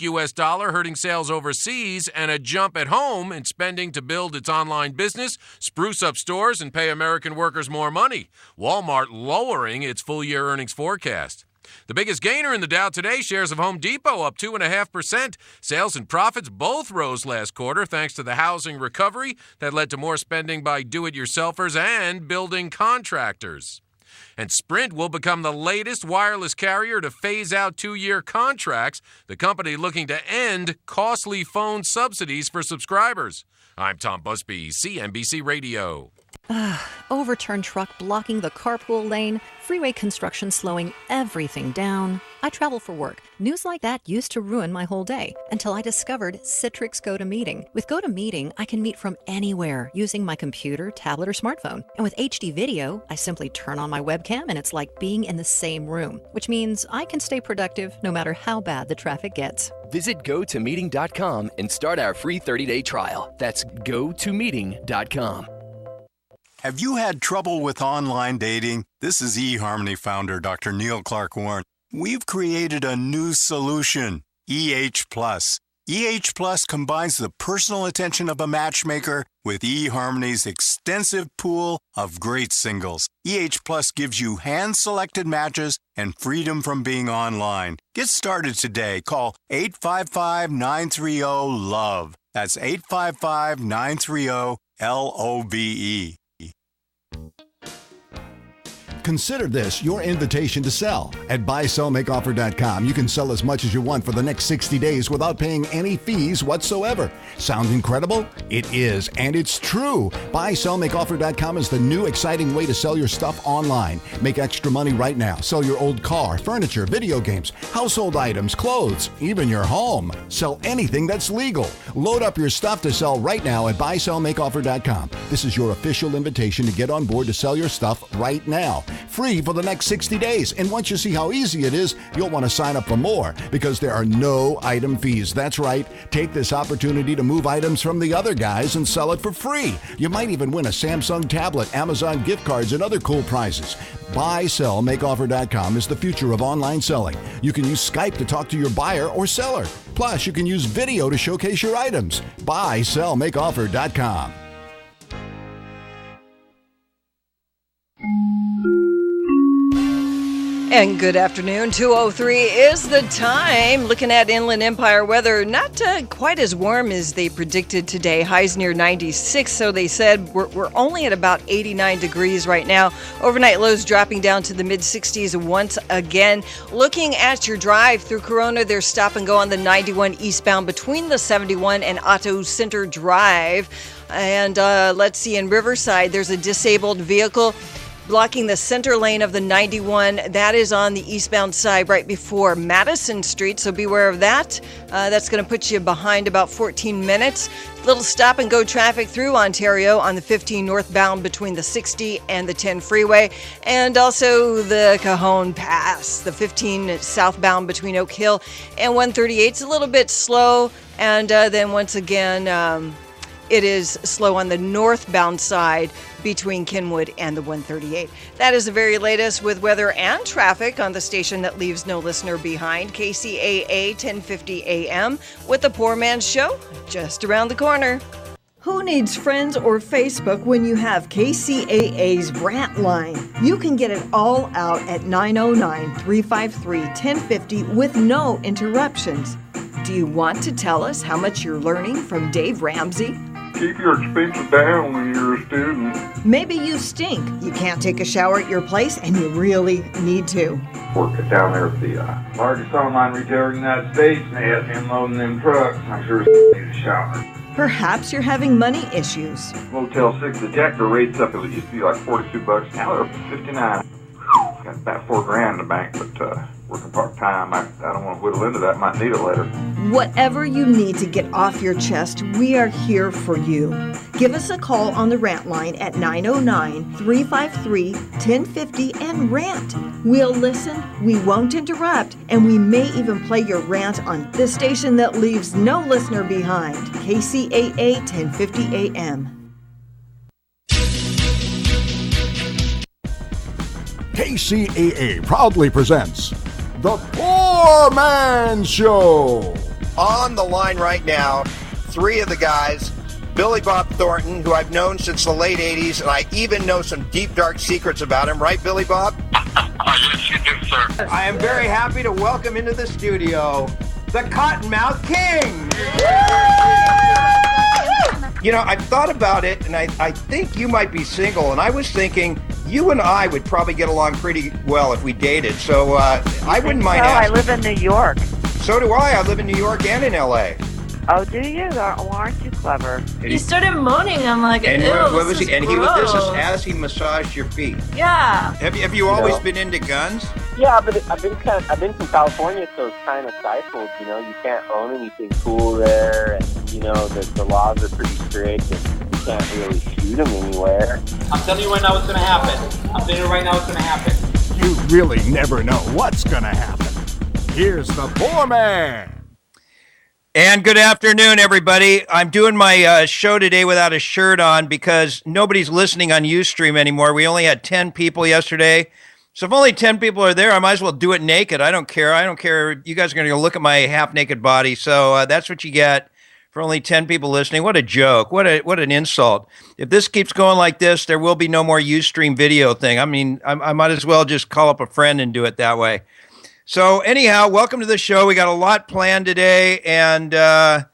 U.S. dollar hurting sales overseas and a jump at home in spending to build its online business, spruce up stores, and pay American workers more money. Walmart lowering its full-year earnings forecast. The biggest gainer in the Dow today, shares of Home Depot up 2.5%. Sales and profits both rose last quarter thanks to the housing recovery that led to more spending by do-it-yourselfers and building contractors. And Sprint will become the latest wireless carrier to phase out 2-year contracts, the company looking to end costly phone subsidies for subscribers. I'm Tom Busby, CNBC Radio. Overturned truck blocking the carpool lane, freeway construction slowing everything down. I travel for work. News like that used to ruin my whole day until I discovered Citrix GoToMeeting. With GoToMeeting, I can meet from anywhere using my computer, tablet, or smartphone. And with HD video, I simply turn on my webcam and it's like being in the same room, which means I can stay productive no matter how bad the traffic gets. Visit GoToMeeting.com and start our free 30-day trial. That's GoToMeeting.com. Have you had trouble with online dating? This is eHarmony founder Dr. Neil Clark Warren. We've created a new solution, EH+. EH Plus combines the personal attention of a matchmaker with eHarmony's extensive pool of great singles. EH Plus gives you hand-selected matches and freedom from being online. Get started today. Call 855-930-LOVE. That's 855-930-LOVE. Consider this your invitation to sell. At buysellmakeoffer.com, you can sell as much as you want for the next 60 days without paying any fees whatsoever. Sound incredible? It is, and it's true. Buysellmakeoffer.com is the new exciting way to sell your stuff online. Make extra money right now. Sell your old car, furniture, video games, household items, clothes, even your home. Sell anything that's legal. Load up your stuff to sell right now at buysellmakeoffer.com. This is your official invitation to get on board to sell your stuff right now. Free for the next 60 days. And once you see how easy it is, you'll want to sign up for more because there are no item fees. That's right. Take this opportunity to move items from the other guys and sell it for free. You might even win a Samsung tablet, Amazon gift cards, and other cool prizes. BuySellMakeOffer.com is the future of online selling. You can use Skype to talk to your buyer or seller. Plus, you can use video to showcase your items. BuySellMakeOffer.com. And good afternoon. 2:03 is the time. Looking at Inland Empire weather, not quite as warm as they predicted today. Highs near 96, so they said we're only at about 89 degrees right now. Overnight lows dropping down to the mid-60s once again. Looking at your drive through Corona, there's stop and go on the 91 eastbound between the 71 and Otto Center Drive. And let's see, in Riverside, there's a disabled vehicle blocking the center lane of the 91. That is on the eastbound side right before Madison Street, so beware of that. That's going to put you behind about 14 minutes. Little stop and go traffic through Ontario on the 15 northbound between the 60 and the 10 freeway, and also the Cajon Pass, the 15 southbound between Oak Hill and 138. It's a little bit slow, and then once again, it is slow on the northbound side between Kenwood and the 138. That is the very latest with weather and traffic on the station that leaves no listener behind. Kcaa 1050 AM with the Poorman Show just around the corner. Who needs friends or Facebook when you have KCAA's rant line? You can get it all out at 909-353-1050 with no interruptions. Do you want to tell us how much you're learning from Dave Ramsey? Keep your expenses down when you're a student. Maybe you stink. You can't take a shower at your place and you really need to. Work it down there at the largest online retailer in the United States, and they have him loading them trucks. I'm sure need a shower. Perhaps you're having money issues. Motel 6, the Jacker rates up. It used to be like $42. Now they're up to $59. Got about $4,000 in the bank, but working part-time, I don't want to whittle into that. Might need it later. Whatever you need to get off your chest, we are here for you. Give us a call on the rant line at 909-353-1050 and rant. We'll listen, we won't interrupt, and we may even play your rant on this station that leaves no listener behind. KCAA 1050 AM. KCAA proudly presents The Poorman Show. on the line right now, three of the guys. Billy Bob Thornton, who I've known since the late 80s, and I even know some deep, dark secrets about him. Right, Billy Bob? Yes, you do, sir. I am very happy to welcome into the studio the Cottonmouth King. You know, I've thought about it, and I think you might be single, and I was thinking you and I would probably get along pretty well if we dated, so I wouldn't mind asking. I live in New York. So do I. I live in New York and in L.A. Oh, do you? Well, aren't you clever? He started moaning. I'm like, and ew, what was this he? is And gross. this is as he massaged your feet. Yeah. Have you always been into guns? Yeah, but I've been from California, so it's kind of stifled. You know, you can't own anything cool there, and you know the laws are pretty strict, and you can't really shoot them anywhere. I'm telling you right now what's going to happen. I'm telling you right now what's going to happen. You really never know what's going to happen. Here's the Poorman. And good afternoon, everybody. I'm doing my show today without a shirt on because nobody's listening on Ustream anymore. We only had 10 people yesterday. So if only 10 people are there, I might as well do it naked. I don't care. I don't care. You guys are going to go look at my half-naked body. So that's what you get for only 10 people listening. What a joke. What an insult. If this keeps going like this, there will be no more Ustream video thing. I mean, I might as well just call up a friend and do it that way. So anyhow, welcome to the show. We got a lot planned today, and I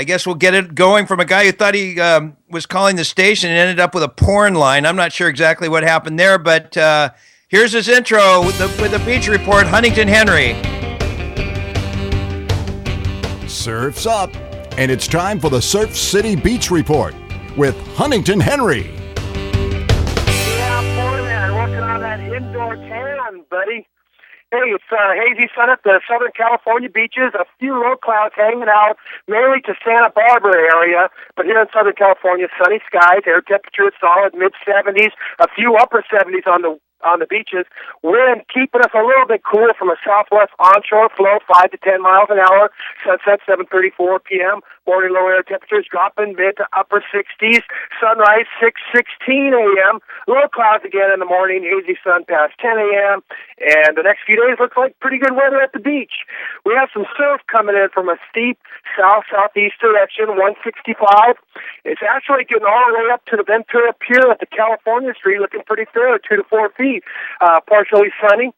guess we'll get it going from a guy who thought he was calling the station and ended up with a porn line. I'm not sure exactly what happened there, but here's his intro with the Beach Report, Huntington Henry. Surf's up, and it's time for the Surf City Beach Report with Huntington Henry. Yeah, Poorman, working on that indoor tan, buddy. Hey, it's hazy sun at the Southern California beaches, a few low clouds hanging out, mainly to Santa Barbara area, but here in Southern California, sunny skies, air temperature is solid, mid-70s, a few upper 70s on the beaches. Wind keeping us a little bit cool from a southwest onshore flow, 5 to 10 miles an hour. Sunset 7:34 p.m. Morning low air temperatures dropping mid to upper 60s. Sunrise 6:16 a.m. Low clouds again in the morning. Hazy sun past 10 a.m. And the next few days looks like pretty good weather at the beach. We have some surf coming in from a steep south-southeast direction, 165. It's actually getting all the way up to the Ventura Pier at the California Street, looking pretty fair, 2 to 4 feet. Partially sunny.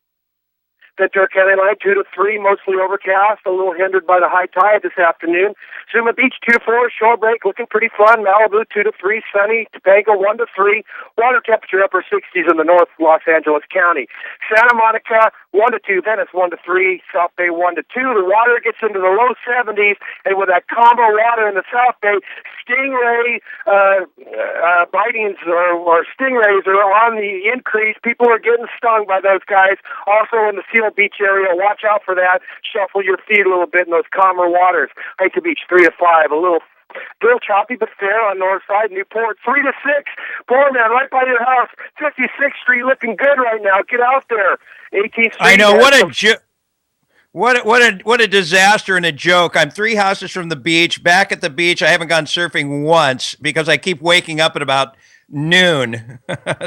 Ventura County line 2 to 3, mostly overcast, a little hindered by the high tide this afternoon. Zuma Beach 2 to 4, shore break looking pretty fun. Malibu 2 to 3, sunny. Topanga 1 to 3, water temperature upper 60s in the North Los Angeles County. Santa Monica 1 to 2, Venice 1 to 3, South Bay 1 to 2. The water gets into the low 70s, and with that combo water in the South Bay, stingray bitings or stingrays are on the increase. People are getting stung by those guys. Also in the Seal Beach area, watch out for that. Shuffle your feet a little bit in those calmer waters. Huntington Beach 3 to 5, a little choppy but fair on north side. Newport 3 to 6. Poorman, right by your house, 56th Street, looking good right now. Get out there. 18th Street. I know, what a disaster and a joke. I'm 3 houses from the beach, back at the beach. I haven't gone surfing once because I keep waking up at about noon.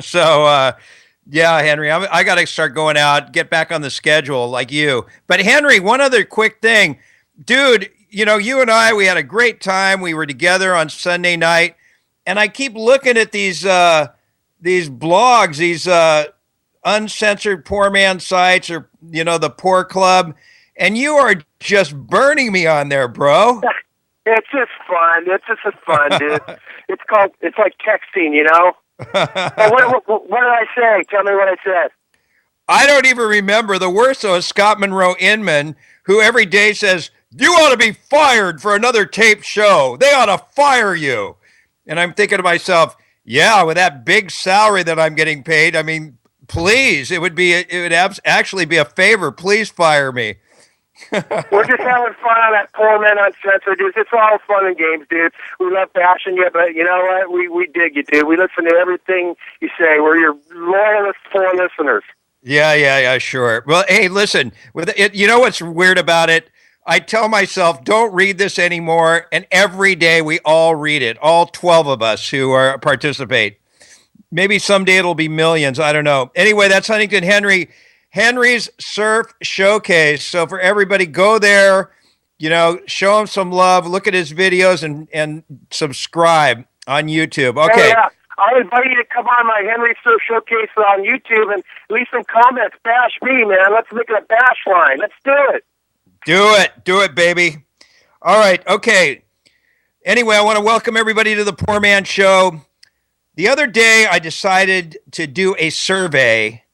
So, yeah, Henry, I got to start going out, get back on the schedule like you. But Henry, one other quick thing. Dude, you know, you and I, we had a great time. We were together on Sunday night, and I keep looking at these blogs, these uncensored poor man sites, or, you know, the Poor Club, and you are just burning me on there, bro. It's just fun. It's just fun, dude. It's like texting, you know? What did I say? Tell me what I said. I don't even remember. The worst, though, is Scott Monroe Inman, who every day says, you ought to be fired for another taped show. They ought to fire you. And I'm thinking to myself, yeah, with that big salary that I'm getting paid, I mean, please, it would actually be a favor. Please fire me. We're just having fun on that Poorman Uncensored, dude. It's all fun and games, dude. We love bashing you, but you know what? We dig you, dude. We listen to everything you say. We're your loyalist poor listeners. Yeah, sure. Well, hey, listen, you know what's weird about it? I tell myself, don't read this anymore, and every day we all read it, all 12 of us who participate. Maybe someday it'll be millions. I don't know. Anyway, that's Huntington Henry's Surf Showcase. So for everybody, go there. show him some love. Look at his videos and subscribe on YouTube. Okay. Hey, I'll invite you to come on my Henry Surf Showcase on YouTube and leave some comments. Bash me, man. Let's make it a bash line. Let's do it. Do it, baby. All right. Okay. Anyway, I want to welcome everybody to the Poorman Show. The other day, I decided to do a survey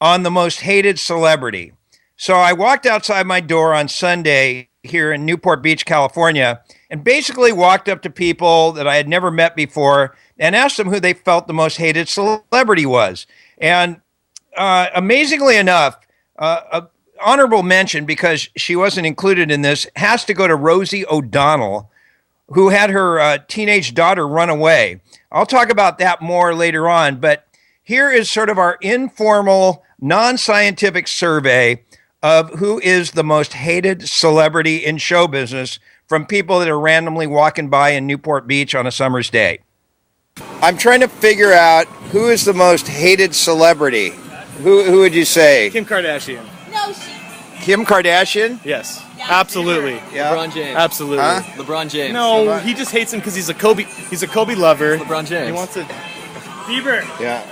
on the most hated celebrity. So I walked outside my door on Sunday here in Newport Beach, California, and basically walked up to people that I had never met before and asked them who they felt the most hated celebrity was. And amazingly enough, an honorable mention, because she wasn't included in this, has to go to Rosie O'Donnell, who had her teenage daughter run away. I'll talk about that more later on, but here is sort of our informal, non-scientific survey of who is the most hated celebrity in show business from people that are randomly walking by in Newport Beach on a summer's day. I'm trying to figure out who is the most hated celebrity. Who would you say? Kim Kardashian. Kim Kardashian? Yes. Absolutely. Yeah. LeBron James. Absolutely. Huh? LeBron James. No, he just hates him because he's a Kobe lover. LeBron James. He wants to. Bieber. Yeah.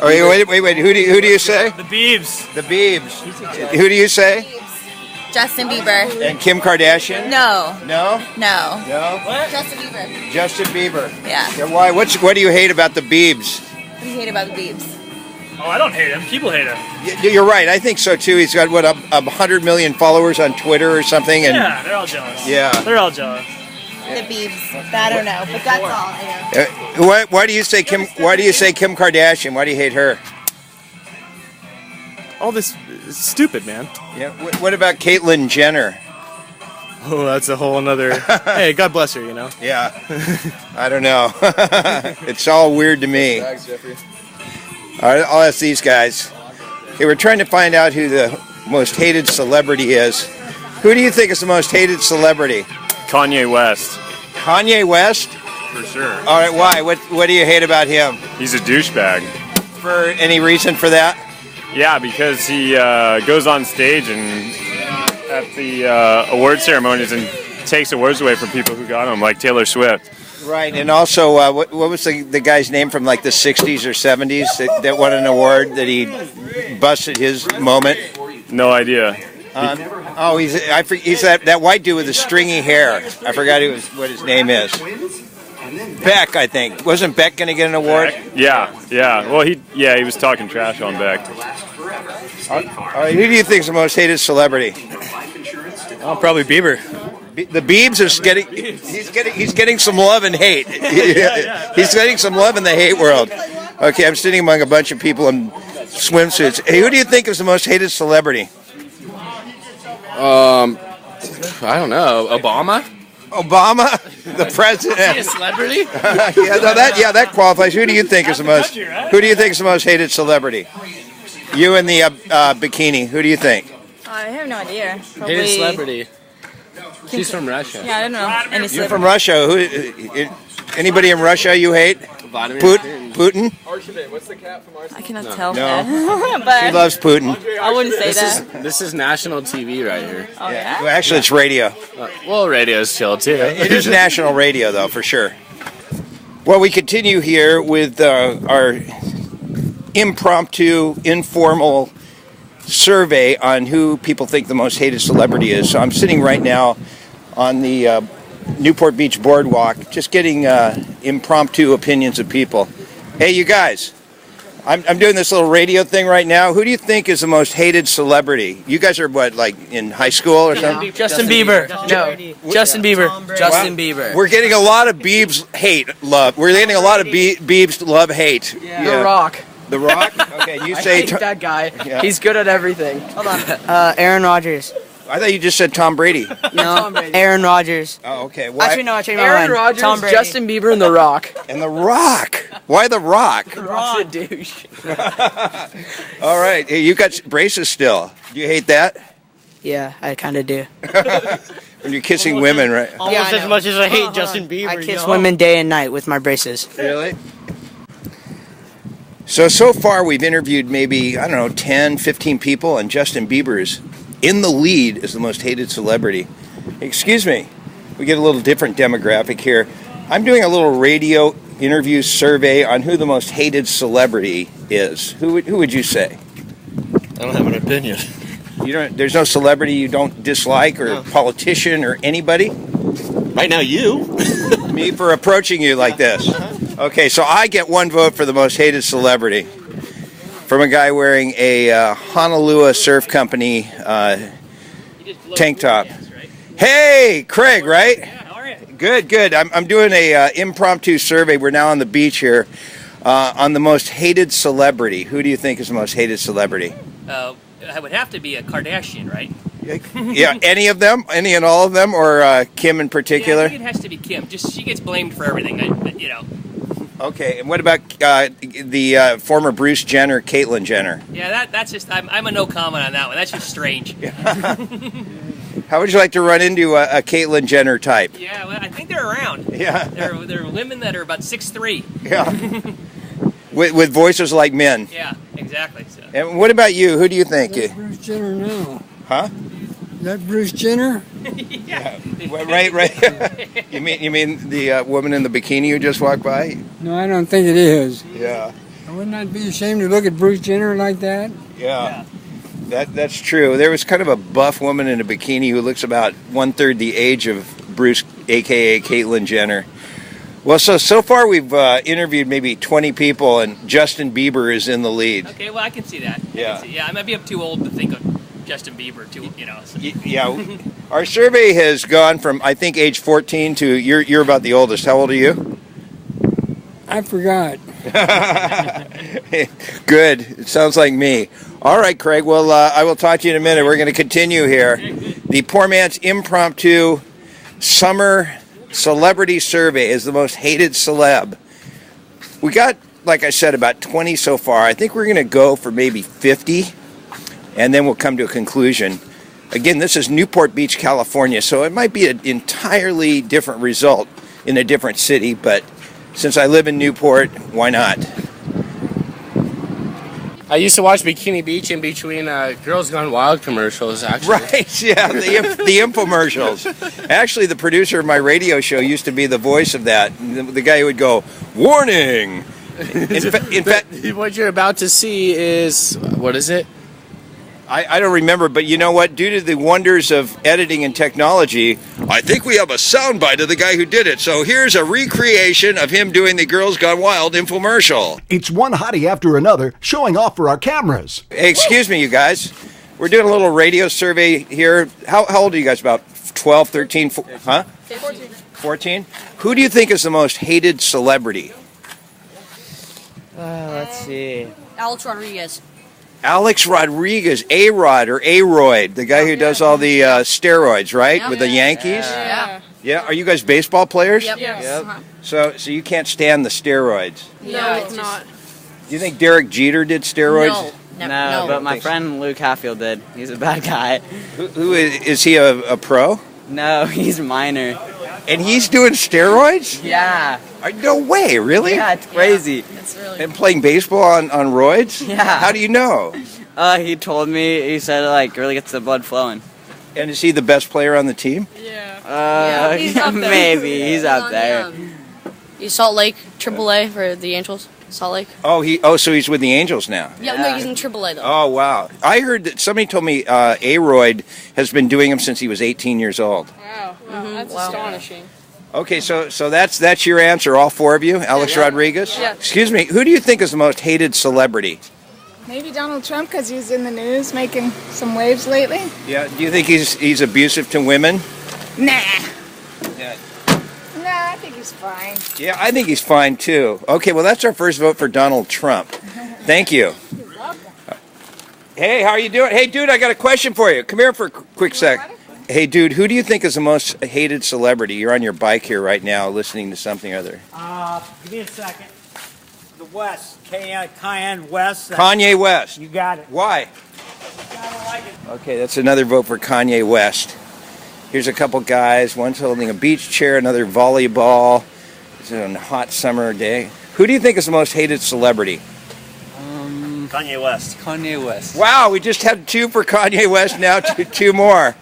Oh, wait. Who do you say? The Biebs. The Biebs. Who do you say? Justin Bieber. And Kim Kardashian? No. No? No. No? What? Justin Bieber. Justin Bieber. Yeah. Why? What do you hate about the Biebs? What do you hate about the Biebs? Oh, I don't hate him. People hate him. You're right. I think so too. He's got 100 million followers on Twitter or something. And Yeah, they're all jealous. Yeah. They're all jealous. The Biebs. I don't know, but that's all I know. Why do you say Kim? Why do you say Kim Kardashian? Why do you hate her? All this is stupid, man. Yeah. What about Caitlyn Jenner? Oh, that's a whole another. Hey, God bless her. Yeah. I don't know. It's all weird to me. Thanks, Jeffrey. All right, I'll ask these guys. Okay, we're trying to find out who the most hated celebrity is. Who do you think is the most hated celebrity? Kanye West. Kanye West? For sure. All right, why? What do you hate about him? He's a douchebag. For any reason for that? Yeah, because he goes on stage and at the award ceremonies and takes awards away from people who got them, like Taylor Swift. Right, and also, what was the guy's name from like the 60s or 70s that won an award that he busted his moment? No idea. He's that white dude with the stringy hair. I forgot what his name is. Beck, I think. Wasn't Beck going to get an award? Yeah. Well, he was talking trash on Beck. All right, who do you think is the most hated celebrity? Oh, probably Bieber. The Biebs is he's getting some love and hate. He's getting some love in the hate world. Okay, I'm sitting among a bunch of people in swimsuits. Hey, who do you think is the most hated celebrity? I don't know. Obama? The president. Is he a celebrity? that qualifies. Who do you think is the most? Who do you think is the most hated celebrity? You in the bikini. Who do you think? I have no idea. Probably... Hated celebrity. She's from Russia. Yeah, I don't know. Any You're from Russia. Anybody in Russia you hate? Putin? What's the cat from Arsenal? I cannot tell No. that. But She loves Putin. I wouldn't say that. This is national TV right here. Oh, yeah? Well, actually, it's radio. Well, radio's chill too. It is national radio, though, for sure. Well, we continue here with our impromptu, informal survey on who people think the most hated celebrity is. So I'm sitting right now on the Newport Beach boardwalk, just getting impromptu opinions of people. Hey, you guys, I'm doing this little radio thing right now. Who do you think is the most hated celebrity? You guys are what, like in high school or something? Justin Bieber. Justin Bieber. Justin Bieber. We're getting a lot of Biebs love. We're getting a lot of Biebs love hate. Yeah. The Rock. The Rock? Okay, you say... I hate that guy. Yeah. He's good at everything. Hold on. Aaron Rodgers. I thought you just said Tom Brady. No, Aaron Rodgers. Oh, okay. Why? Actually, no, I changed my Aaron mind. Rodgers, Tom Brady. Justin Bieber, and The Rock. And The Rock. Why The Rock? The Rock's a douche. All right. Hey, you got braces still. Do you hate that? Yeah, I kind of do. When you're kissing women, right? Almost as much as I hate Justin Bieber. I kiss women day and night with my braces. Really? So far we've interviewed maybe, 10, 15 people, and Justin Bieber is in the lead as the most hated celebrity. Excuse me. We get a little different demographic here. I'm doing a little radio interview survey on who the most hated celebrity is. Who would you say? I don't have an opinion. You don't. There's no celebrity you don't dislike, or politician, or anybody. Right now, you. Me for approaching you like this. Okay, so I get one vote for the most hated celebrity from a guy wearing a Honolulu Surf Company tank top. Hey, Craig, right? Yeah, how are you? Good. I'm doing a impromptu survey. We're now on the beach here on the most hated celebrity. Who do you think is the most hated celebrity? It would have to be a Kardashian, right? Yeah, any of them? Any and all of them? Or Kim in particular? Yeah, I think it has to be Kim. Just she gets blamed for everything, you know. Okay, and what about the former Bruce Jenner, Caitlyn Jenner? Yeah, that's just, I'm a no comment on that one. That's just strange. How would you like to run into a Caitlyn Jenner type? Yeah, well, I think they're around. Yeah. They're women that are about 6'3". Yeah. With voices like men. Yeah, exactly. So. And what about you? Who do you think? That's Bruce Jenner now. Huh? Is that Bruce Jenner? Yeah. Right. You mean the woman in the bikini who just walked by? No, I don't think it is. Yeah. Wouldn't I be ashamed to look at Bruce Jenner like that? Yeah. That's true. There was kind of a buff woman in a bikini who looks about 1/3 the age of Bruce, a.k.a. Caitlyn Jenner. Well, so far we've interviewed maybe 20 people, and Justin Bieber is in the lead. Okay, well, I can see that. Yeah. I might be too old to think of Justin Bieber, So. Yeah. Our survey has gone from, I think, age 14 to, you're about the oldest. How old are you? I forgot. Good. It sounds like me. All right, Craig. Well, I will talk to you in a minute. We're going to continue here. The Poor Man's Impromptu Summer Celebrity Survey is the most hated celeb. We got, like I said, about 20 so far. I think we're going to go for maybe 50, and then we'll come to a conclusion. Again, this is Newport Beach, California, so it might be an entirely different result in a different city, but since I live in Newport, why not? I used to watch Bikini Beach in between Girls Gone Wild commercials, actually. Right, yeah, the infomercials. Actually, the producer of my radio show used to be the voice of that. The guy who would go, "Warning!" In fact, what you're about to see is, what is it? I don't remember, but you know what? Due to the wonders of editing and technology, I think we have a soundbite of the guy who did it. So here's a recreation of him doing the Girls Gone Wild infomercial. It's one hottie after another, showing off for our cameras. Hey, excuse me, you guys. We're doing a little radio survey here. How old are you guys? About 12, 13, huh? 14. 14? Who do you think is the most hated celebrity? Let's see. Alex Rodriguez. Alex Rodriguez, A-Rod or A-Royd, the guy who does all the steroids, right? Yep. With the Yankees? Yeah. Are you guys baseball players? Yep. Yes. So you can't stand the steroids. No, it's not. Do you think Derek Jeter did steroids? No, but my friend Luke Hatfield did. He's a bad guy. Who is he a pro? No, he's minor. And he's doing steroids? Yeah. No way, really? Yeah, it's crazy. It's really. And playing baseball on roids? Yeah. How do you know? He told me, he said it really gets the blood flowing. And is he the best player on the team? Yeah. He's up there. Maybe. He's up there. He's Salt Lake, AAA for the Angels. Salt Lake. So he's with the Angels now. Yeah, no, he's in AAA though. Oh, wow. I heard that somebody told me A-Royd has been doing them since he was 18 years old. Wow, that's astonishing. Okay, so that's your answer, all four of you? Alex Rodriguez? Yeah. Excuse me, who do you think is the most hated celebrity? Maybe Donald Trump, because he's in the news making some waves lately. Yeah, do you think he's abusive to women? Nah. Yeah. Nah, I think he's fine. Yeah, I think he's fine too. Okay, well that's our first vote for Donald Trump. Thank you. You're welcome. Hey, how are you doing? Hey, dude, I got a question for you. Come here for a quick sec. Hey, dude, who do you think is the most hated celebrity? You're on your bike here right now listening to something or other. Give me a second. The West. Kanye West. Kanye West. You got it. Why? I don't like it. Okay, that's another vote for Kanye West. Here's a couple guys. One's holding a beach chair, another volleyball. It's a hot summer day. Who do you think is the most hated celebrity? Kanye West. Kanye West. Wow, we just had two for Kanye West, now two more.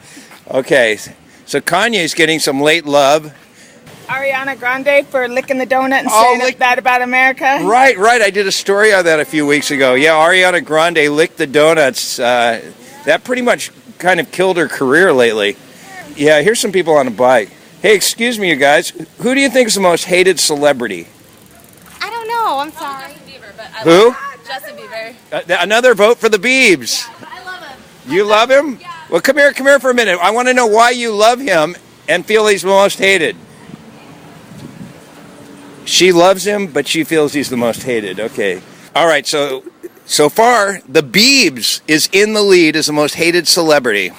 Okay, So Kanye's getting some late love. Ariana Grande for licking the donut and Oh, saying that about America. Right. I did a story on that a few weeks ago. Yeah, Ariana Grande licked the donuts. That pretty much kind of killed her career lately. Yeah, here's some people on a bike. Hey, excuse me, you guys. Who do you think is the most hated celebrity? I don't know. I'm sorry. Justin Bieber, but I Who? Justin Bieber. Another vote for the Biebs. I love him. You love him? Yeah. Well, come here for a minute. I want to know why you love him and feel he's the most hated. She loves him, but she feels he's the most hated. Okay. All right, so far, the Biebs is in the lead as the most hated celebrity.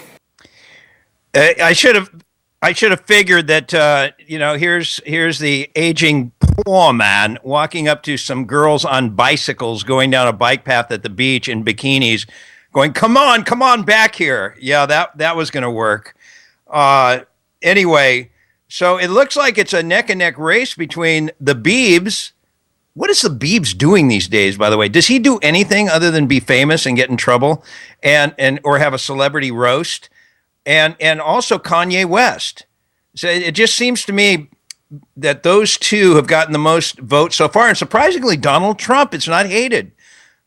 I should have figured that, here's the aging Poorman walking up to some girls on bicycles going down a bike path at the beach in bikinis going, come on back here. Yeah, that was going to work. Anyway, so it looks like it's a neck-and-neck race between the Biebs. What is the Biebs doing these days, by the way? Does he do anything other than be famous and get in trouble or have a celebrity roast? And also Kanye West. So it just seems to me that those two have gotten the most votes so far. And surprisingly, Donald Trump is not hated.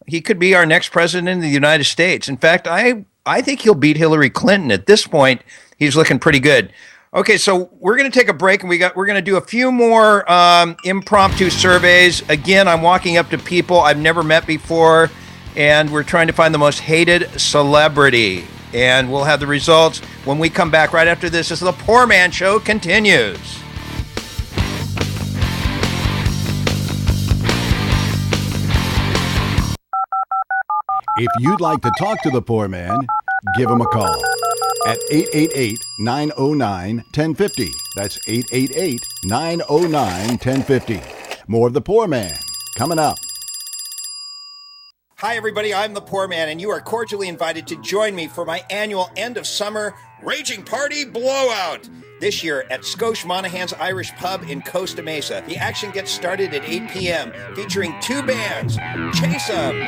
He could be our next president of the United States. In fact, I think he'll beat Hillary Clinton. At this point, he's looking pretty good. Okay, so we're going to take a break, and we're going to do a few more impromptu surveys. Again, I'm walking up to people I've never met before, and we're trying to find the most hated celebrity. And we'll have the results when we come back right after this as the Poorman Show continues. If you'd like to talk to the Poor Man, give him a call at 888-909-1050. That's 888-909-1050. More of the Poor Man coming up. Hi, everybody. I'm the Poor Man, and you are cordially invited to join me for my annual end-of-summer Raging Party Blowout. This year at Scotia Monahan's Irish Pub in Costa Mesa. The action gets started at 8 p.m., featuring two bands, Chase 'em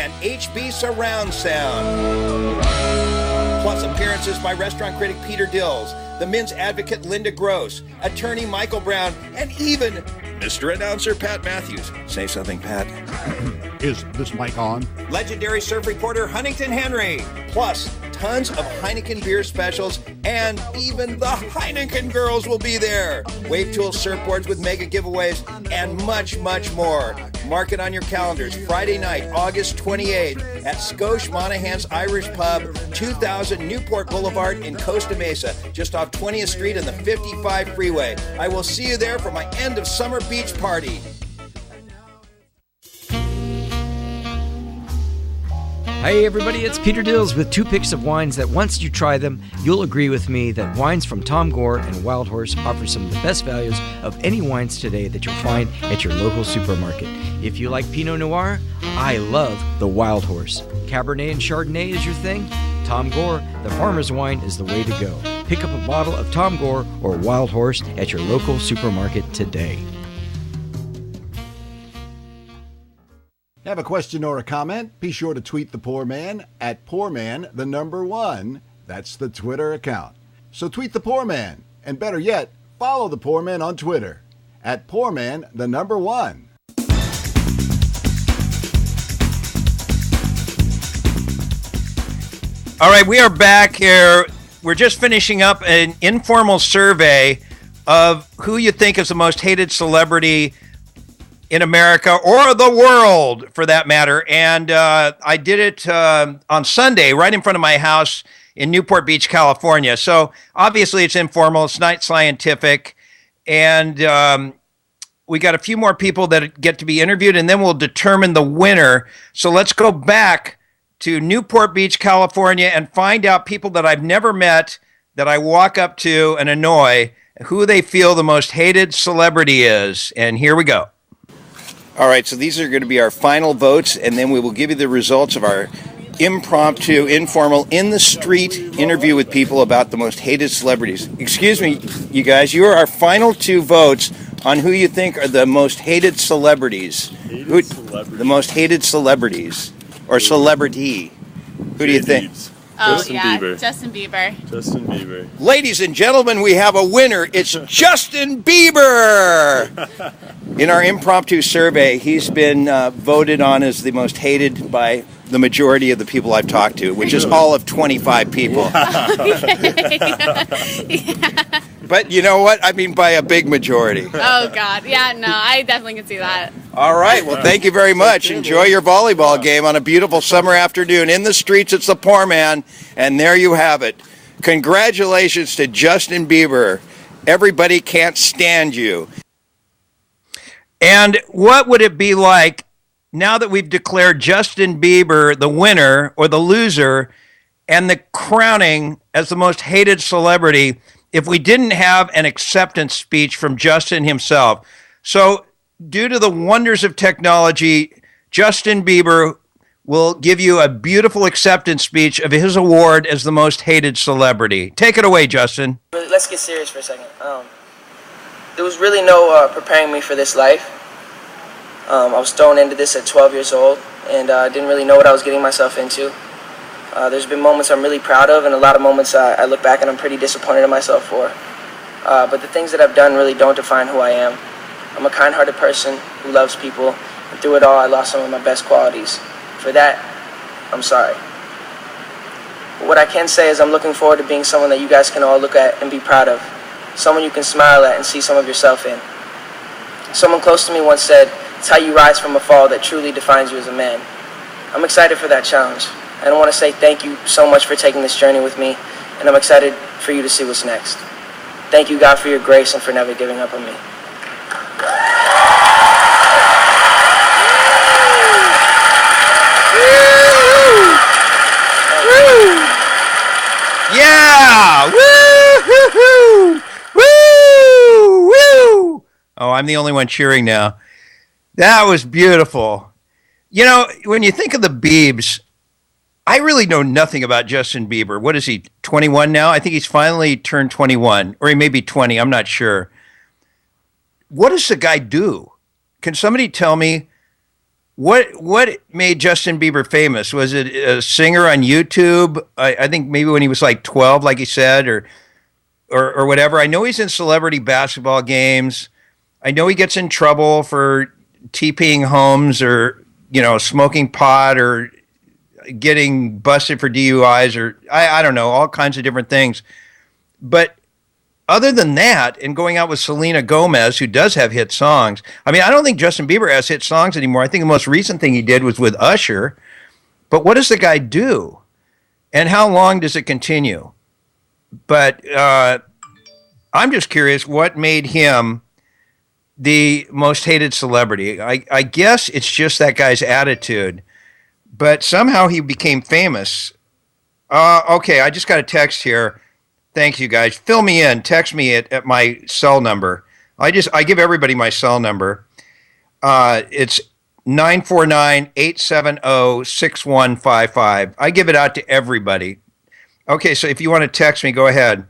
and HB Surround Sound. Plus appearances by restaurant critic Peter Dills, the men's advocate Linda Gross, attorney Michael Brown, and even Mr. Announcer Pat Matthews. Say something, Pat. Is this mic on? Legendary surf reporter Huntington Henry. Plus, tons of Heineken beer specials, and even the Heineken girls will be there. Wave Tool surfboards with mega giveaways, and much, much more. Mark it on your calendars. Friday night, August 28th, at Scotia Monahan's Irish Pub, 2000 Newport Boulevard in Costa Mesa, just off 20th Street and the 55 freeway. I will see you there for my end of summer beach party. Hey everybody, it's Peter Dills with two picks of wines that once you try them, you'll agree with me that wines from Tom Gore and Wild Horse offer some of the best values of any wines today that you'll find at your local supermarket. If you like Pinot Noir, I love the Wild Horse. Cabernet and Chardonnay is your thing? Tom Gore, the farmer's wine, is the way to go. Pick up a bottle of Tom Gore or Wild Horse at your local supermarket today. Have a question or a comment? Be sure to tweet the Poor Man at Poorman1. That's the Twitter account. So tweet the Poor Man, and better yet, follow the Poor Man on Twitter at Poorman1. All right, we are back here. We're just finishing up an informal survey of who you think is the most hated celebrity in America or the world, for that matter. And I did it on Sunday right in front of my house in Newport Beach, California. So obviously it's informal. It's not scientific. And we got a few more people that get to be interviewed, and then we'll determine the winner. So let's go back to Newport Beach, California, and find out people that I've never met that I walk up to and annoy, who they feel the most hated celebrity is. And here we go. All right, so these are going to be our final votes, and then we will give you the results of our impromptu, informal, in-the-street interview with people about the most hated celebrities. Excuse me, you guys, you are our final two votes on who you think are the most hated celebrities. The most hated celebrities, or celebrity. Who do you think? Oh, Justin yeah, Bieber. Justin Bieber. Justin Bieber. Ladies and gentlemen, we have a winner. It's Justin Bieber. In our impromptu survey, he's been voted on as the most hated by the majority of the people I've talked to, which is all of 25 people. Yeah. But you know what? I mean by a big majority. Oh, God. Yeah, no, I definitely can see that. All right. Well, thank you very much. Enjoy your volleyball game on a beautiful summer afternoon. In the streets, it's the Poorman, and there you have it. Congratulations to Justin Bieber. Everybody can't stand you. And what would it be like now that we've declared Justin Bieber the winner or the loser and the crowning as the most hated celebrity if we didn't have an acceptance speech from Justin himself? So, due to the wonders of technology, Justin Bieber will give you a beautiful acceptance speech of his award as the most hated celebrity. Take it away, Justin. Let's get serious for a second. There was really no preparing me for this life. I was thrown into this at 12 years old, and I didn't really know what I was getting myself into. There's been moments I'm really proud of, and a lot of moments I look back and I'm pretty disappointed in myself for. But the things that I've done really don't define who I am. I'm a kind-hearted person who loves people, and through it all, I lost some of my best qualities. For that, I'm sorry. But what I can say is I'm looking forward to being someone that you guys can all look at and be proud of. Someone you can smile at and see some of yourself in. Someone close to me once said, "It's how you rise from a fall that truly defines you as a man." I'm excited for that challenge. And I want to say thank you so much for taking this journey with me, and I'm excited for you to see what's next. Thank you, God, for your grace and for never giving up on me. Yeah! Woo! Woo! Woo! Oh, I'm the only one cheering now. That was beautiful. You know, when you think of the Biebs, I really know nothing about Justin Bieber. What is he, 21 now? I think he's finally turned 21, or he may be 20. I'm not sure. What does the guy do? Can somebody tell me what made Justin Bieber famous? Was it a singer on YouTube? I think maybe when he was like 12, like he said, or whatever. I know he's in celebrity basketball games. I know he gets in trouble for TPing homes or, you know, smoking pot or getting busted for DUIs or I don't know, all kinds of different things. But other than that, and going out with Selena Gomez, who does have hit songs, I mean, I don't think Justin Bieber has hit songs anymore. I think the most recent thing he did was with Usher. But what does the guy do? And how long does it continue? But I'm just curious what made him the most hated celebrity. I guess it's just that guy's attitude. But somehow he became famous. Okay, I just got a text here. Thanks, you guys. Fill me in. Text me at my cell number. I give everybody my cell number. It's 949-870-6155. I give it out to everybody. Okay, so if you want to text me, go ahead.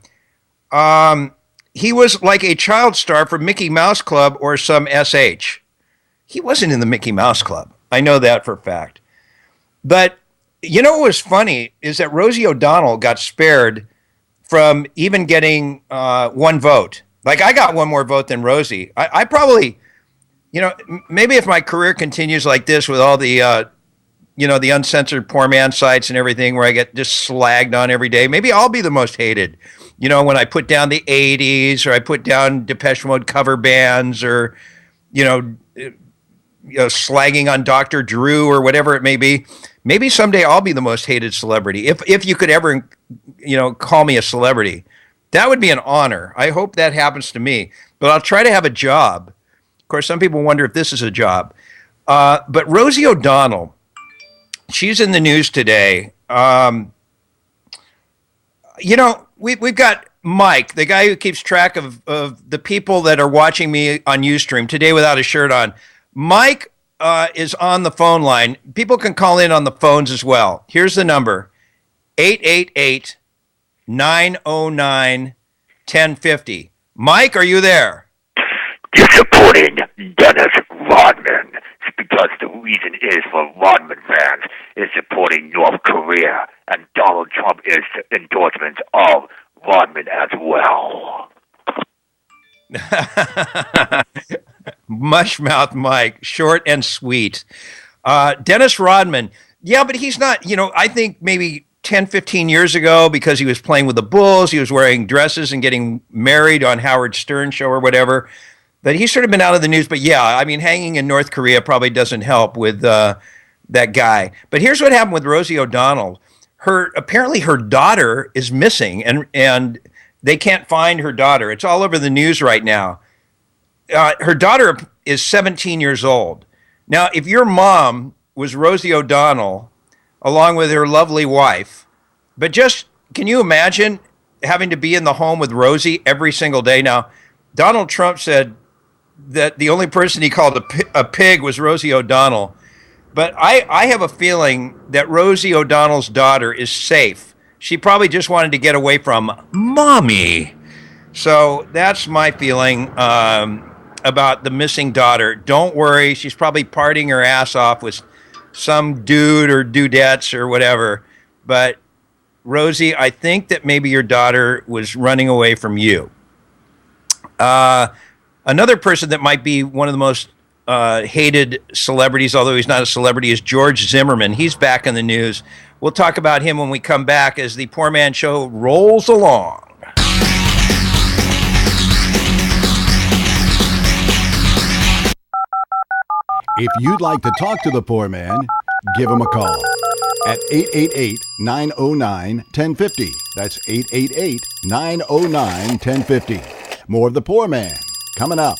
He was like a child star for Mickey Mouse Club or some SH. He wasn't in the Mickey Mouse Club. I know that for a fact. But you know what was funny is that Rosie O'Donnell got spared from even getting one vote. Like, I got one more vote than Rosie. I probably, you know, maybe if my career continues like this with all the, you know, the uncensored poor man sites and everything where I get just slagged on every day, maybe I'll be the most hated. You know, when I put down the 80s or I put down Depeche Mode cover bands or, you know, slagging on Dr. Drew or whatever it may be. Maybe someday I'll be the most hated celebrity. If you could ever, you know, call me a celebrity, that would be an honor. I hope that happens to me. But I'll try to have a job. Of course, some people wonder if this is a job. But Rosie O'Donnell, she's in the news today. You know, we've got Mike, the guy who keeps track of the people that are watching me on Ustream today without a shirt on. Mike is on the phone line. People can call in on the phones as well. Here's the number, 888-909-1050. Mike, are you there? Disappointing Dennis Rodman. because the reason is for Rodman fans is supporting North Korea, and Donald Trump is the endorsement of Rodman as well. Mushmouth Mike, short and sweet. Dennis Rodman. Yeah, but he's not, I think maybe 10, 15 years ago, because he was playing with the Bulls, he was wearing dresses and getting married on Howard Stern show or whatever, that he's sort of been out of the news. But yeah, I mean, hanging in North Korea probably doesn't help with that guy. But here's what happened with Rosie O'Donnell. Apparently her daughter is missing, and they can't find her daughter. It's all over the news right now. Her daughter is 17 years old. Now, if your mom was Rosie O'Donnell, along with her lovely wife, but just, can you imagine having to be in the home with Rosie every single day? Now, Donald Trump said that the only person he called a pig was Rosie O'Donnell. But I have a feeling that Rosie O'Donnell's daughter is safe. She probably just wanted to get away from mommy. So that's my feeling about the missing daughter. Don't worry, she's probably partying her ass off with some dude or dudettes or whatever. But Rosie, I think that maybe your daughter was running away from you. Another person that might be one of the most hated celebrities, although he's not a celebrity, is George Zimmerman. He's back in the news. We'll talk about him when we come back as the Poor Man Show rolls along. If you'd like to talk to the Poor Man, give him a call at 888-909-1050. That's 888-909-1050. More of the Poor Man coming up.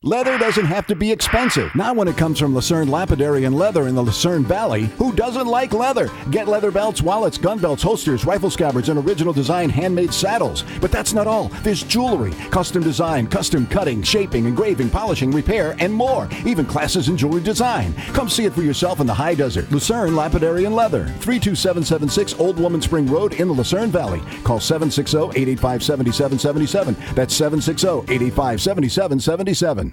Leather doesn't have to be expensive. Not when it comes from Lucerne Lapidary and Leather in the Lucerne Valley. Who doesn't like leather? Get leather belts, wallets, gun belts, holsters, rifle scabbards, and original design handmade saddles. But that's not all. There's jewelry, custom design, custom cutting, shaping, engraving, polishing, repair, and more. Even classes in jewelry design. Come see it for yourself in the high desert. Lucerne Lapidary and Leather. 32776 Old Woman Spring Road in the Lucerne Valley. Call 760-885-7777. That's 760-885-7777.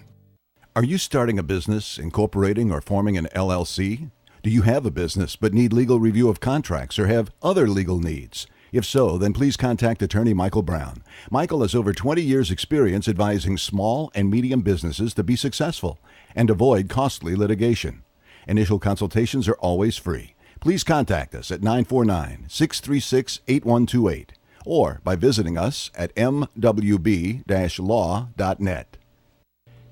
Are you starting a business, incorporating, or forming an LLC? Do you have a business but need legal review of contracts or have other legal needs? If so, then please contact attorney Michael Brown. Michael has over 20 years' experience advising small and medium businesses to be successful and avoid costly litigation. Initial consultations are always free. Please contact us at 949-636-8128 or by visiting us at mwb-law.net.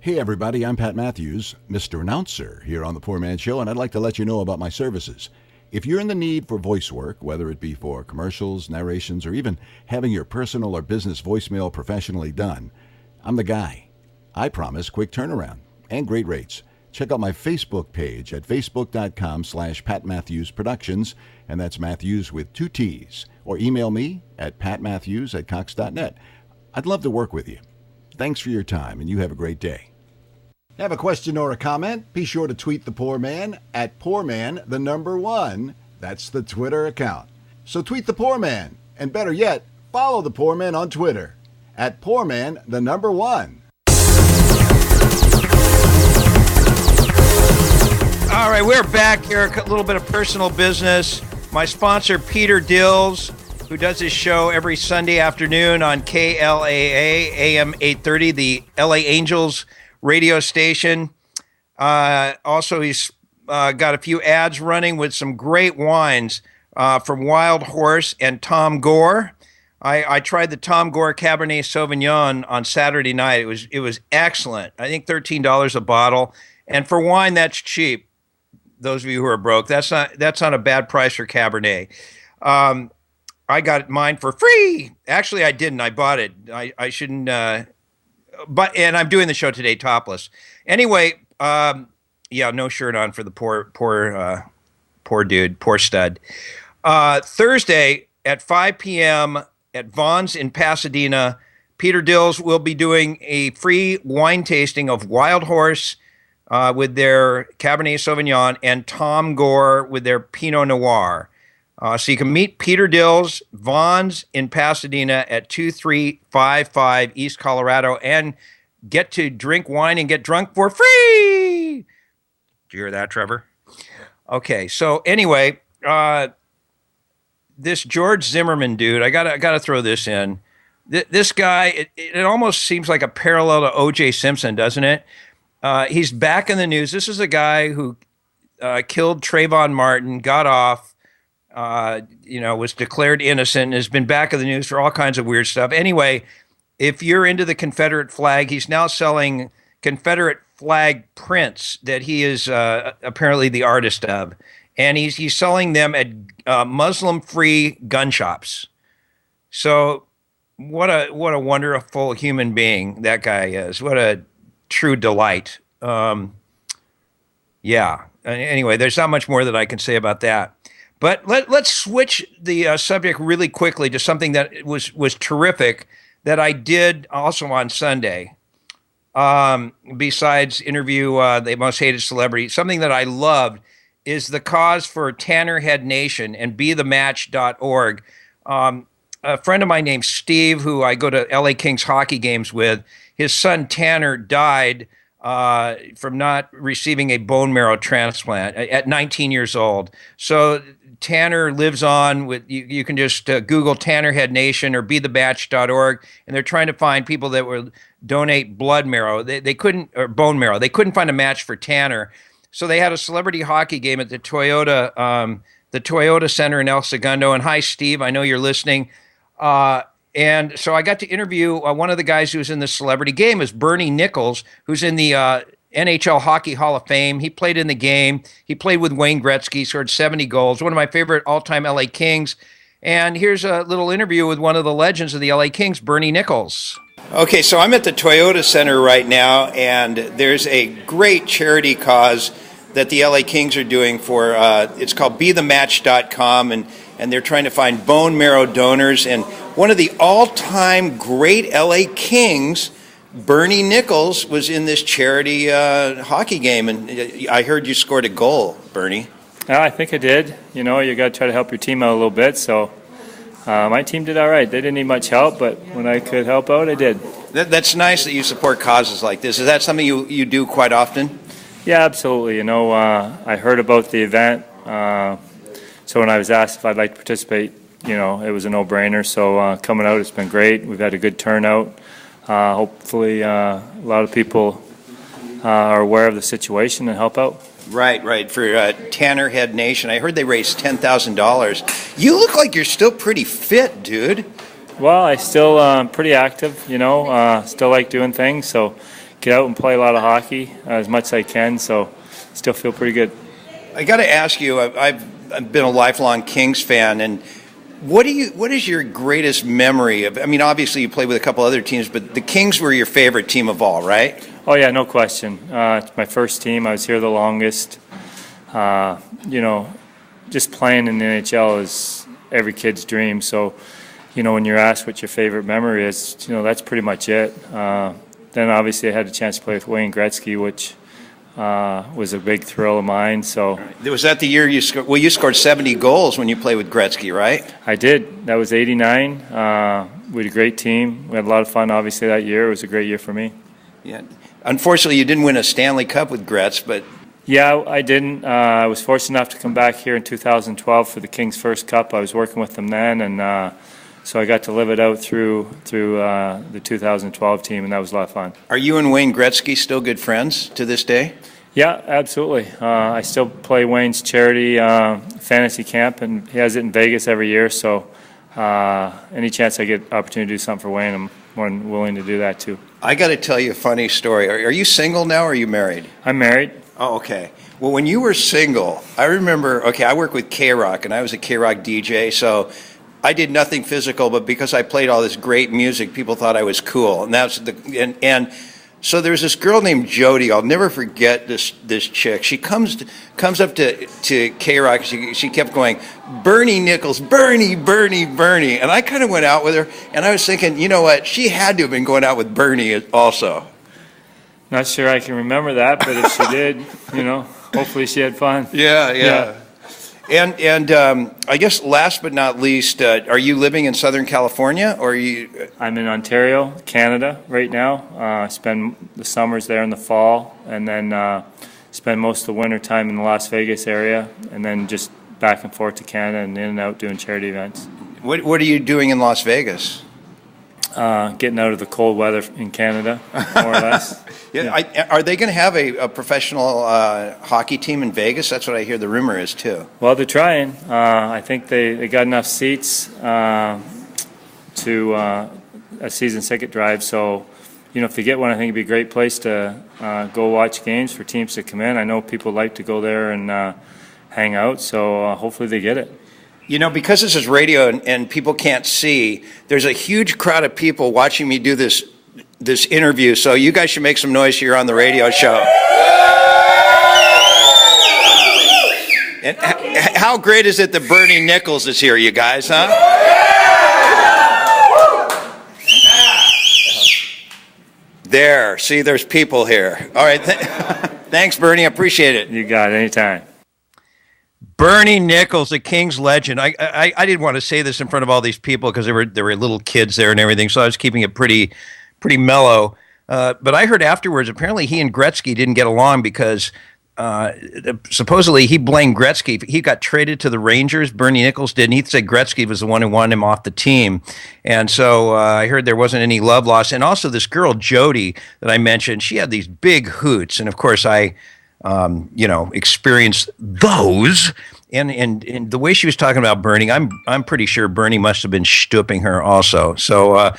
Hey everybody, I'm Pat Matthews, Mr. Announcer here on The Poor Man Show, and I'd like to let you know about my services. If you're in the need for voice work, whether it be for commercials, narrations, or even having your personal or business voicemail professionally done, I'm the guy. I promise quick turnaround and great rates. Check out my Facebook page at facebook.com/Pat Matthews Productions, and that's Matthews with 2 T's, or email me at patmatthews@cox.net. I'd love to work with you. Thanks for your time, and you have a great day. Have a question or a comment? Be sure to tweet the Poor Man at PoorMan1. That's the Twitter account. So tweet the Poor Man, and better yet, follow the Poor Man on Twitter at PoorMan1. All right, we're back here. A little bit of personal business. My sponsor, Peter Dills, who does his show every Sunday afternoon on KLAA, AM 830, the LA Angels radio station. Also, he's got a few ads running with some great wines from Wild Horse and Tom Gore. I tried the Tom Gore Cabernet Sauvignon on Saturday night. It was excellent. I think $13 a bottle, and for wine, that's cheap. Those of you who are broke, that's not a bad price for Cabernet. I got mine for free. Actually, I didn't. I bought it. I shouldn't. And I'm doing the show today topless. Anyway, no shirt on for the poor dude, poor stud. Thursday at 5 p.m. at Vaughn's in Pasadena, Peter Dills will be doing a free wine tasting of Wild Horse with their Cabernet Sauvignon and Tom Gore with their Pinot Noir. So you can meet Peter Dills, Vaughn's in Pasadena at 2355 East Colorado, and get to drink wine and get drunk for free. you hear that, Trevor? Okay, so anyway, this George Zimmerman dude, I gotta throw this in. This guy, it almost seems like a parallel to O.J. Simpson, doesn't it? He's back in the news. This is a guy who killed Trayvon Martin, got off, was declared innocent, and has been back in the news for all kinds of weird stuff. Anyway, if you're into the Confederate flag, he's now selling Confederate flag prints that he is apparently the artist of. And he's selling them at Muslim-free gun shops. So what a wonderful human being that guy is. What a true delight. Yeah. Anyway, there's not much more that I can say about that. But let's switch the subject really quickly to something that was terrific that I did also on Sunday. Besides interview the most hated celebrity, something that I loved is the cause for Tannerhead Nation and BeTheMatch.org. A friend of mine named Steve, who I go to LA Kings hockey games with, his son Tanner died from not receiving a bone marrow transplant at 19 years old. So Tanner lives on with, you can just Google Tannerhead Nation or BeTheMatch.org, and they're trying to find people that will donate blood marrow. They couldn't, or bone marrow. They couldn't find a match for Tanner. So they had a celebrity hockey game at the Toyota Center in El Segundo. And hi, Steve, I know you're listening. And so I got to interview one of the guys who was in the celebrity game is Bernie Nichols, who's in the NHL Hockey Hall of Fame. He played in the game. He played with Wayne Gretzky, scored 70 goals, one of my favorite all-time LA Kings. And here's a little interview with one of the legends of the LA Kings, Bernie Nichols. Okay, so I'm at the Toyota Center right now, and there's a great charity cause that the LA Kings are doing for, it's called BeTheMatch.com, and they're trying to find bone marrow donors. And one of the all-time great LA Kings, Bernie Nichols, was in this charity hockey game, and I heard you scored a goal, Bernie. Yeah, I think I did. You got to try to help your team out a little bit, so my team did all right. They didn't need much help, but when I could help out, I did. That's nice that you support causes like this. Is that something you do quite often? Yeah, absolutely. I heard about the event, so when I was asked if I'd like to participate, it was a no-brainer. So coming out, it's been great. We've had a good turnout. Hopefully, a lot of people are aware of the situation and help out. Right. For Tannerhead Nation, I heard they raised $10,000. You look like you're still pretty fit, dude. Well, I still pretty active. Still like doing things. So get out and play a lot of hockey as much as I can. So still feel pretty good. I got to ask you. I've been a lifelong Kings fan, and what is your greatest memory of? I mean, obviously you played with a couple other teams, but the Kings were your favorite team of all, right? Oh yeah, no question. It's my first team. I was here the longest. Just playing in the NHL is every kid's dream. So, when you're asked what your favorite memory is, that's pretty much it. Then obviously I had a chance to play with Wayne Gretzky, which was a big thrill of mine. So was that the year you scored? Well, you scored 70 goals when you played with Gretzky, right? I did. That was '89. We had a great team. We had a lot of fun. Obviously that year it was a great year for me. Yeah. Unfortunately, you didn't win a Stanley Cup with Gretz, but yeah, I didn't. I was fortunate enough to come back here in 2012 for the Kings' first Cup. I was working with them then, and so I got to live it out through the 2012 team, and that was a lot of fun. Are you and Wayne Gretzky still good friends to this day? Yeah, absolutely. I still play Wayne's charity fantasy camp, and he has it in Vegas every year. So any chance I get opportunity to do something for Wayne, I'm more than willing to do that too. I got to tell you a funny story. Are you single now, or are you married? I'm married. Oh, okay. Well, when you were single, I remember. Okay, I work with K-Rock, and I was a K-Rock DJ, so I did nothing physical, but because I played all this great music, people thought I was cool. And that's and so there's this girl named Jody. I'll never forget this chick. She comes up to K-Rock. She kept going, Bernie Nichols, Bernie. And I kind of went out with her, and I was thinking, you know what? She had to have been going out with Bernie also. Not sure I can remember that, but if she did, hopefully she had fun. Yeah. And I guess last but not least, are you living in Southern California, or are you? I'm in Ontario, Canada, right now. I spend the summers there in the fall, and then spend most of the winter time in the Las Vegas area, and then just back and forth to Canada and in and out doing charity events. What are you doing in Las Vegas? Getting out of the cold weather in Canada, more or less. Are they going to have a professional hockey team in Vegas? That's what I hear the rumor is, too. Well, they're trying. I think they got enough seats to a season ticket drive. So, if they get one, I think it'd be a great place to go watch games for teams to come in. I know people like to go there and hang out, so hopefully they get it. Because this is radio and people can't see, there's a huge crowd of people watching me do this interview, so you guys should make some noise here on the radio show. And how great is it that Bernie Nichols is here, you guys, huh? There, see, there's people here. All right, thanks, Bernie, I appreciate it. You got it, anytime. Bernie Nichols, a Kings legend. I didn't want to say this in front of all these people because there were little kids there and everything, so I was keeping it pretty mellow. But I heard afterwards, apparently he and Gretzky didn't get along because supposedly he blamed Gretzky. He got traded to the Rangers. Bernie Nichols did, and he said Gretzky was the one who wanted him off the team. And so I heard there wasn't any love lost. And also this girl, Jody, that I mentioned, she had these big hoots. And, of course, I experienced those. And the way she was talking about Bernie, I'm pretty sure Bernie must have been stooping her also. So,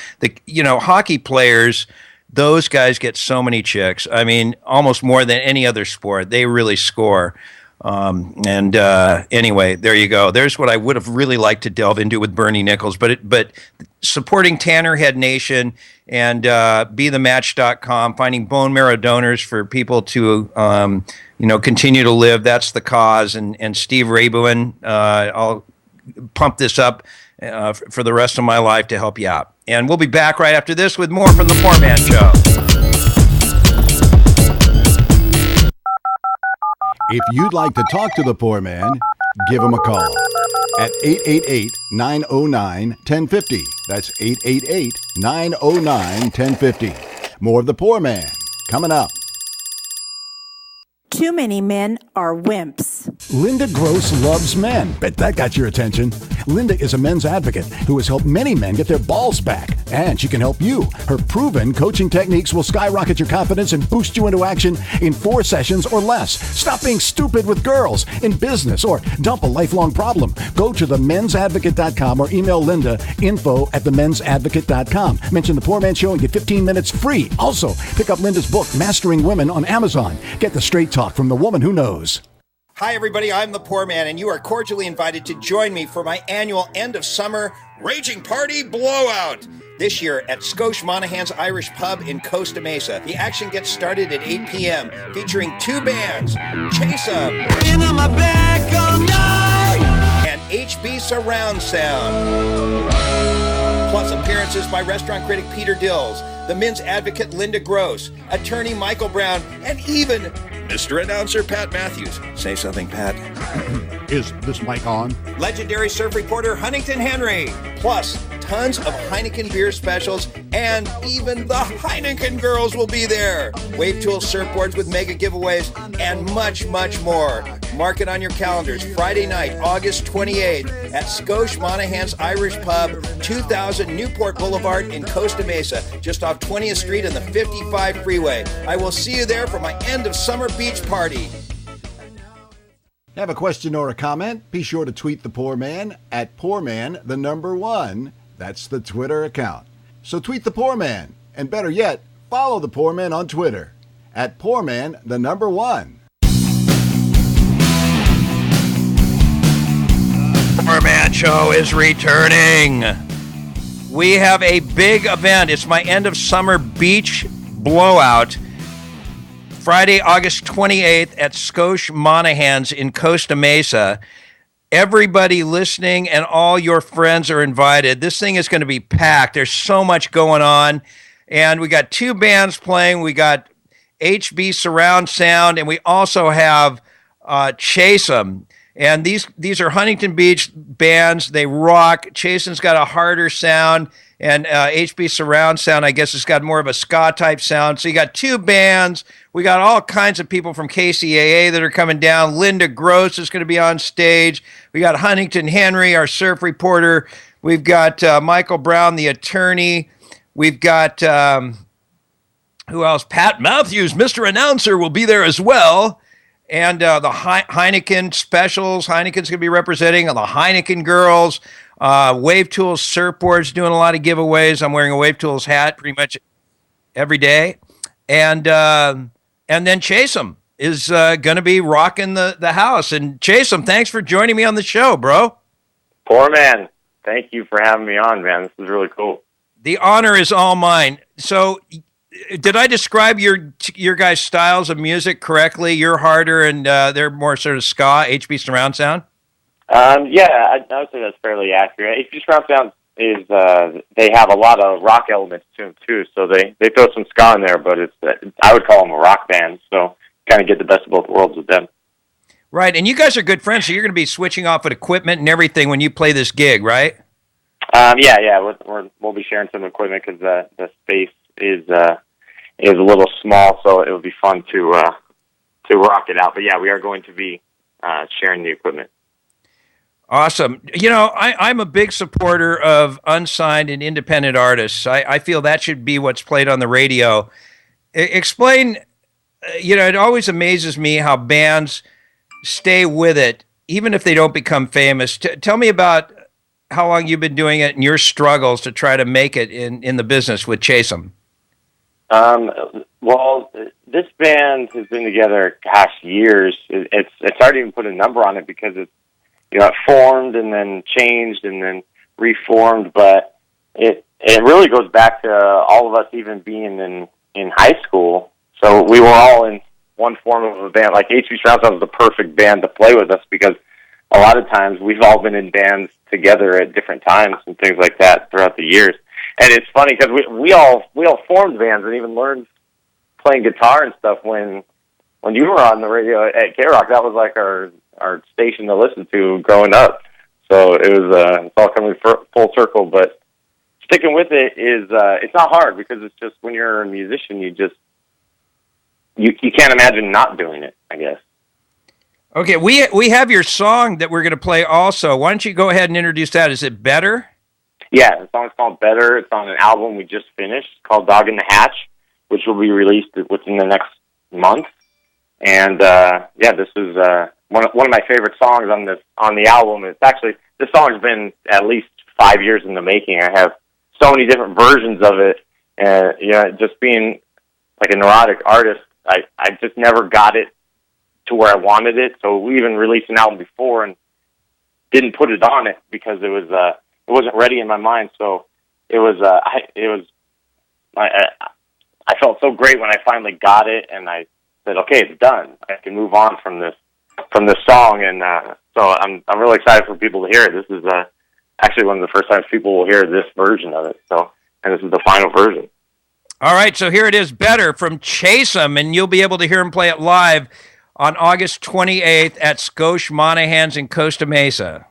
hockey players, those guys get so many chicks. I mean, almost more than any other sport. They really score. Anyway, there you go. There's what I would have really liked to delve into with Bernie Nichols. But supporting Tannerhead Nation and BeTheMatch.com, finding bone marrow donors for people to continue to live. That's the cause. And Steve Rabuin, I'll pump this up for the rest of my life to help you out. And we'll be back right after this with more from the Poorman Show. If you'd like to talk to the Poor Man, give him a call at 888-909-1050. That's 888-909-1050. More of the Poor Man coming up. Too many men are wimps. Linda Gross loves men. Bet that got your attention. Linda is a men's advocate who has helped many men get their balls back. And she can help you. Her proven coaching techniques will skyrocket your confidence and boost you into action in 4 sessions or less. Stop being stupid with girls, in business, or dump a lifelong problem. Go to themensadvocate.com or email Linda info@themensadvocate.com. Mention the Poor Man Show and get 15 minutes free. Also, pick up Linda's book, Mastering Women, on Amazon. Get the straight talk from the woman who knows. Hi, everybody. I'm the Poor Man, and you are cordially invited to join me for my annual end-of-summer Raging Party Blowout. This year at Scotia Monahan's Irish Pub in Costa Mesa. The action gets started at 8 p.m., featuring 2 bands, Kcaa and HB Surround Sound. Plus appearances by restaurant critic Peter Dills, the men's advocate Linda Gross, attorney Michael Brown, and even Mr. Announcer Pat Matthews. Say something, Pat. Is this mic on? Legendary surf reporter Huntington Henry. Plus, tons of Heineken beer specials, and even the Heineken girls will be there. Wave Tool surfboards with mega giveaways, and much, much more. Mark it on your calendars. Friday night, August 28th, at Scotia Monahan's Irish Pub, 2000 Newport Boulevard in Costa Mesa, just off 20th Street and the 55 freeway. I will see you there for my end of summer beach party. Have a question or a comment? Be sure to tweet the Poor Man at PoorMan1. That's the Twitter account. So tweet the Poor Man, and better yet, follow the Poor Man on Twitter at PoorMan1. Poor Man Show is returning. We have a big event. It's my end of summer beach blowout. Friday, August 28th at Scotia Monahan's in Costa Mesa. Everybody listening and all your friends are invited. This thing is going to be packed. There's so much going on. And we got 2 bands playing. We got HB Surround Sound, and we also have Kcaa. And these are Huntington Beach bands. They rock. Chasen's got a harder sound. And HB Surround Sound, I guess, has got more of a ska type sound. So you got two bands. We got all kinds of people from Kcaa that are coming down. Linda Gross is going to be on stage. We got Huntington Henry, our surf reporter. We've got Michael Brown, the attorney. We've got, who else? Pat Matthews, Mr. Announcer, will be there as well. And the Heineken specials. Heineken's going to be representing the Heineken girls. Wave Tools surfboards doing a lot of giveaways. I'm wearing a Wave Tools hat pretty much every day. And then Chase'em is going to be rocking the house. And Chase'em, thanks for joining me on the show, bro. Poorman, thank you for having me on, man. This is really cool. The honor is all mine. So did I describe your guys' styles of music correctly? You're harder and they're more sort of ska, HB Surround Sound? Yeah, I would say that's fairly accurate. HB Surround Sound is, they have a lot of rock elements to them too, so they throw some ska in there, but I would call them a rock band, so kind of get the best of both worlds with them. Right, and you guys are good friends, so you're going to be switching off at equipment and everything when you play this gig, right? Yeah, we'll be sharing some equipment because the space is a little small, so it would be fun to rock it out. But yeah, we are going to be sharing the equipment. Awesome. You know, I'm a big supporter of unsigned and independent artists. I feel that should be what's played on the radio. Explain, it always amazes me how bands stay with it, even if they don't become famous. Tell me about how long you've been doing it and your struggles to try to make it in the business with Chase'em. Well, this band has been together, years. It's hard to even put a number on it because it's, it formed and then changed and then reformed, but it really goes back to all of us even being in high school. So we were all in one form of a band. Like HB Surround Sound was the perfect band to play with us because a lot of times we've all been in bands together at different times and things like that throughout the years. And it's funny because we all formed bands and even learned playing guitar and stuff when you were on the radio at K-Rock. That was like our station to listen to growing up. So it was it's all coming full circle. But sticking with it is it's not hard because it's just when you're a musician, you can't imagine not doing it, I guess. Okay, we have your song that we're going to play also. Why don't you go ahead and introduce that? Is it Better? Yeah, the song's called Better. It's on an album we just finished called Dog in the Hatch, which will be released within the next month. And this is one of my favorite songs on the album. It's actually, this song has been at least 5 years in the making. I have so many different versions of it, and just being like a neurotic artist, I just never got it to where I wanted it. So we even released an album before and didn't put it on it because it wasn't ready in my mind. So I felt so great when I finally got it, and I said, okay, it's done. I can move on from this song, and so I'm really excited for people to hear it. This is actually one of the first times people will hear this version of it. So, and this is the final version. All right, so here it is, Better from Chase'em, and you'll be able to hear him play it live on August 28th at Scotia Monahan's in Costa Mesa.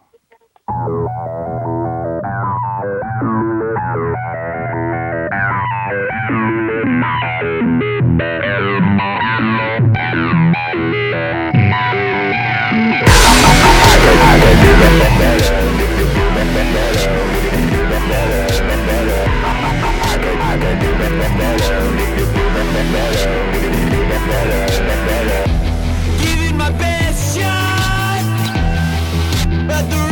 Giving my best shot, but the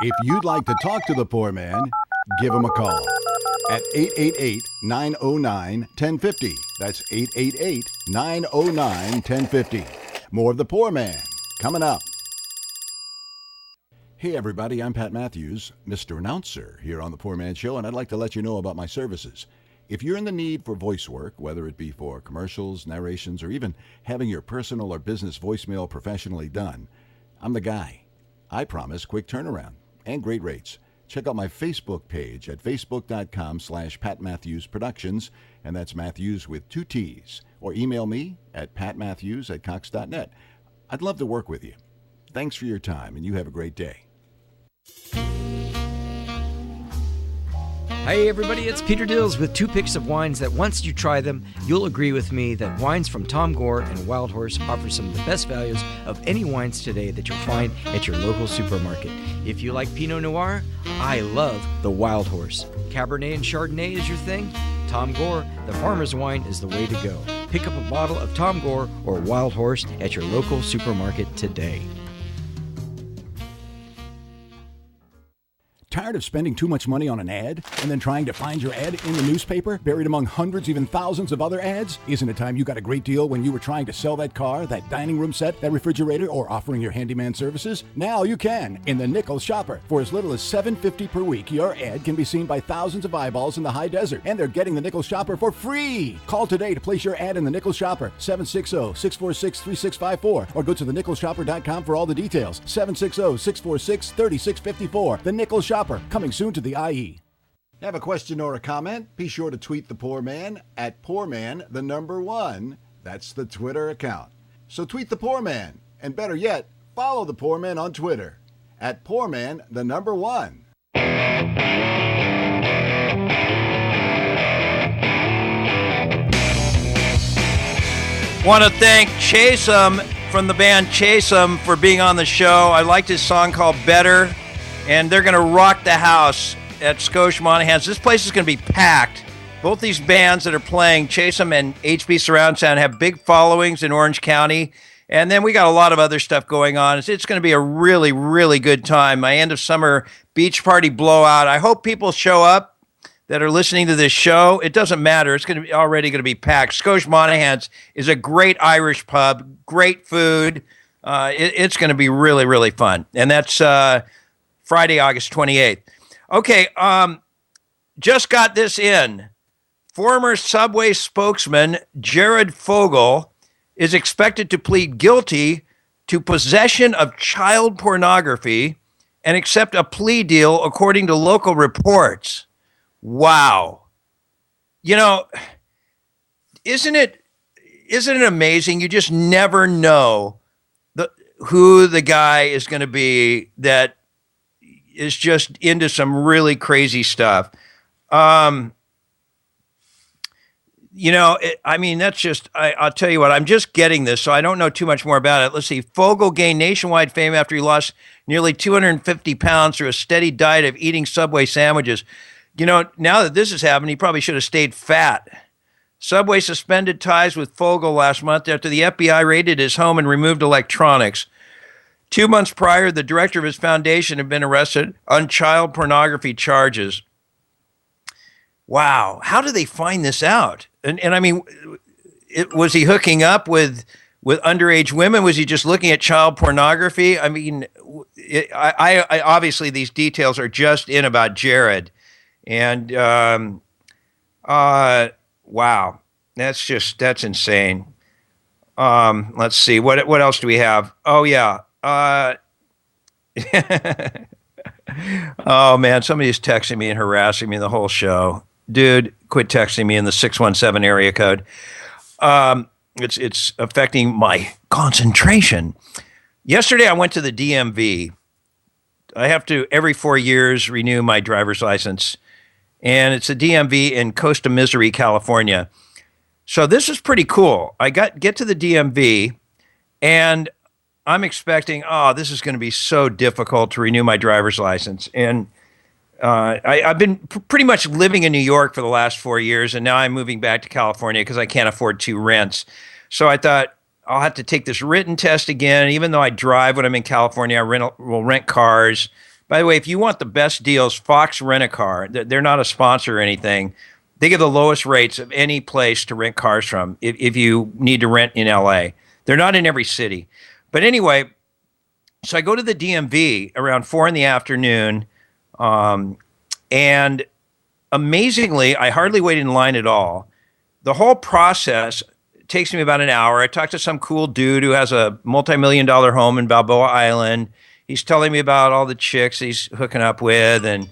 If you'd like to talk to the poor man, give him a call at 888-909-1050. That's 888-909-1050. More of the Poor Man coming up. Hey everybody, I'm Pat Matthews, Mr. Announcer here on the Poor Man Show, and I'd like to let you know about my services. If you're in the need for voice work, whether it be for commercials, narrations, or even having your personal or business voicemail professionally done, I'm the guy. I promise quick turnaround and great rates. Check out my Facebook page at facebook.com/Pat Matthews Productions, and that's Matthews with 2 T's. Or email me at patmatthews@cox.net. I'd love to work with you. Thanks for your time, and you have a great day. Hey everybody, it's Peter Dills with 2 picks of wines that once you try them, you'll agree with me that wines from Tom Gore and Wild Horse offer some of the best values of any wines today that you'll find at your local supermarket. If you like Pinot Noir, I love the Wild Horse. Cabernet and Chardonnay is your thing? Tom Gore, the farmer's wine, is the way to go. Pick up a bottle of Tom Gore or Wild Horse at your local supermarket today. Tired of spending too much money on an ad and then trying to find your ad in the newspaper, buried among hundreds, even thousands of other ads? Isn't it time you got a great deal when you were trying to sell that car, that dining room set, that refrigerator, or offering your handyman services? Now you can in the Nickel Shopper. For as little as $7.50 per week, your ad can be seen by thousands of eyeballs in the high desert, and they're getting the Nickel Shopper for free. Call today to place your ad in the Nickel Shopper, 760-646-3654, or go to thenickelshopper.com for all the details, 760-646-3654. The Nickel Shopper. Coming soon to the IE. Have a question or a comment? Be sure to tweet the Poor Man at PoorMan1. That's the Twitter account. So tweet the Poor Man, and better yet, follow the Poor Man on Twitter at PoorMan1. Want to thank Kcaa from the band Kcaa for being on the show. I liked his song called Better. And they're going to rock the house at Scotia Monahan's. This place is going to be packed. Both these bands that are playing, Kcaa and HB Surround Sound, have big followings in Orange County. And then we got a lot of other stuff going on. It's going to be a really, really good time. My end of summer beach party blowout. I hope people show up that are listening to this show. It doesn't matter. It's going to be already going to be packed. Scotia Monahan's is a great Irish pub, great food. It's going to be really, really fun. And that's Friday, August 28th. Okay, just got this in. Former Subway spokesman Jared Fogle is expected to plead guilty to possession of child pornography and accept a plea deal according to local reports. Wow. You know, isn't it amazing? You just never know who the guy is going to be that is just into some really crazy stuff. That's just, I'll tell you what, I'm just getting this, so I don't know too much more about it. Let's see. Fogle gained nationwide fame after he lost nearly 250 pounds through a steady diet of eating Subway sandwiches. You know, now that this has happened, he probably should have stayed fat. Subway suspended ties with Fogel last month after the FBI raided his home and removed electronics. 2 months prior, the director of his foundation had been arrested on child pornography charges. Wow. How do they find this out? And I mean, was he hooking up with underage women? Was he just looking at child pornography? I mean, I obviously these details are just in about Jared. And, wow, that's insane. Let's see, what else do we have? Oh yeah. Oh man, somebody's texting me and harassing me the whole show. Dude, quit texting me in the 617 area code. It's affecting my concentration. Yesterday, I went to the DMV. I have to, every 4 years, renew my driver's license. And it's a DMV in Costa Misery, California. So this is pretty cool. I get to the DMV, and I'm expecting, this is going to be so difficult to renew my driver's license. And I've been pretty much living in New York for the last 4 years, and now I'm moving back to California because I can't afford 2 rents. So I thought I'll have to take this written test again. Even though I drive when I'm in California, I will rent cars. By the way, if you want the best deals, Fox Rent-A-Car. They're not a sponsor or anything. They give the lowest rates of any place to rent cars from if you need to rent in LA. They're not in every city. But anyway, so I go to the DMV around 4 in the afternoon. And amazingly, I hardly wait in line at all. The whole process takes me about an hour. I talk to some cool dude who has a multi-million-dollar home in Balboa Island. He's telling me about all the chicks he's hooking up with and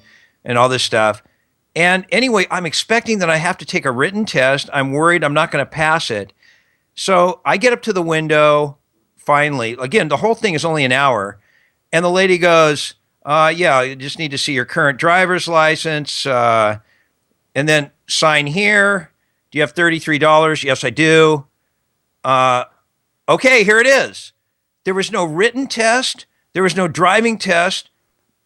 all this stuff. And anyway, I'm expecting that I have to take a written test. I'm worried I'm not going to pass it. So I get up to the window, finally. Again, the whole thing is only an hour. And the lady goes, yeah, you just need to see your current driver's license, and then sign here. Do you have $33? Yes, I do. Okay, here it is. There was no written test. There was no driving test.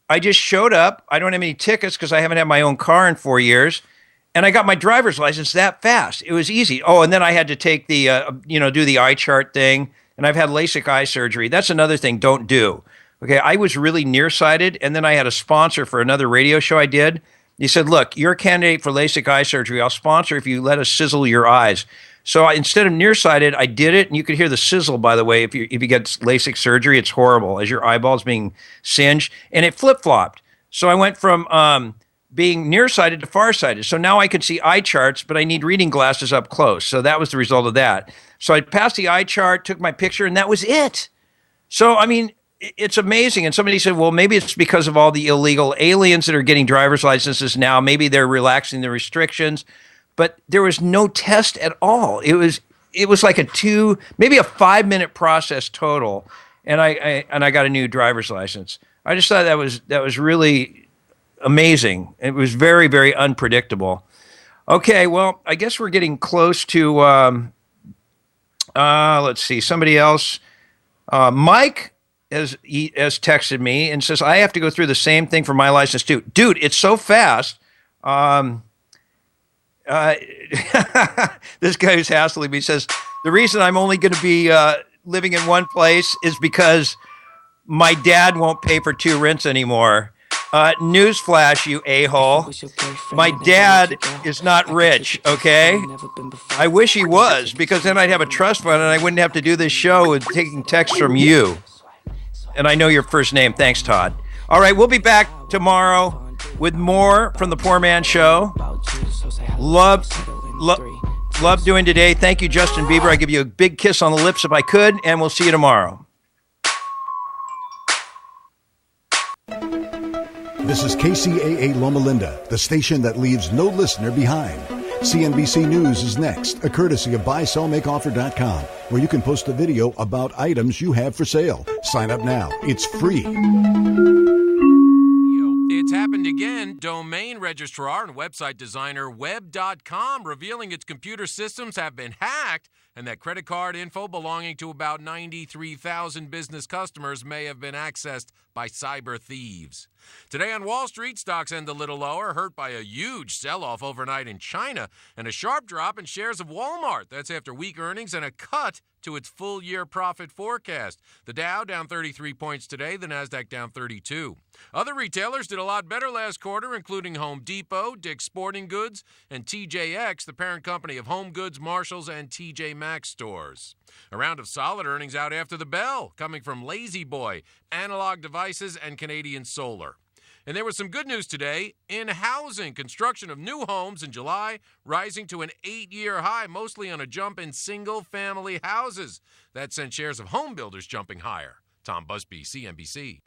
I just showed up. I don't have any tickets because I haven't had my own car in 4 years. And I got my driver's license that fast. It was easy. Oh, and then I had to take the, do the eye chart thing. And I've had LASIK eye surgery. That's another thing, don't do. Okay, I was really nearsighted, and then I had a sponsor for another radio show I did. He said, look, you're a candidate for LASIK eye surgery. I'll sponsor if you let us sizzle your eyes. So instead of nearsighted, I did it, and you could hear the sizzle, by the way. If you get LASIK surgery, it's horrible, as your eyeball's being singed, and it flip-flopped. So I went from being nearsighted to farsighted. So now I can see eye charts, but I need reading glasses up close. So that was the result of that. So I passed the eye chart, took my picture, and that was it. So, I mean, it's amazing. And somebody said, well, maybe it's because of all the illegal aliens that are getting driver's licenses now. Maybe they're relaxing the restrictions. But there was no test at all. It was like maybe a 5-minute process total. And I got a new driver's license. I just thought that was really amazing. It was very, very unpredictable. Okay, well, I guess we're getting close to, let's see, somebody else. Mike has texted me and says, I have to go through the same thing for my license too. Dude, it's so fast. This guy who's hassling me says, the reason I'm only going to be living in one place is because my dad won't pay for 2 rents anymore. Newsflash, you a-hole. My dad is not rich, okay? I wish he was, because then I'd have a trust fund and I wouldn't have to do this show with taking texts from you. And I know your first name. Thanks, Todd. All right, we'll be back tomorrow with more from the Poor Man Show. Love doing today. Thank you, Justin Bieber. I give you a big kiss on the lips if I could, and we'll see you tomorrow. This is KCAA Loma Linda, the station that leaves no listener behind. CNBC News is next, a courtesy of BuySellMakeOffer.com, where you can post a video about items you have for sale. Sign up now. It's free. It's happened again. Domain registrar and website designer Web.com revealing its computer systems have been hacked and that credit card info belonging to about 93,000 business customers may have been accessed by cyber thieves. Today on Wall Street, stocks end a little lower, hurt by a huge sell-off overnight in China and a sharp drop in shares of Walmart. That's after weak earnings and a cut to its full-year profit forecast. The Dow down 33 points today, the Nasdaq down 32. Other retailers did a lot better last quarter, including Home Depot, Dick's Sporting Goods, and TJX, the parent company of Home Goods, Marshalls, and TJ Maxx stores. A round of solid earnings out after the bell, coming from Lazy Boy, Analog Devices, and Canadian Solar. And there was some good news today in housing. Construction of new homes in July rising to an 8-year high, mostly on a jump in single-family houses. That sent shares of home builders jumping higher. Tom Busby, CNBC.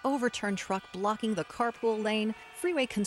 Overturned truck blocking the carpool lane. Freeway construction.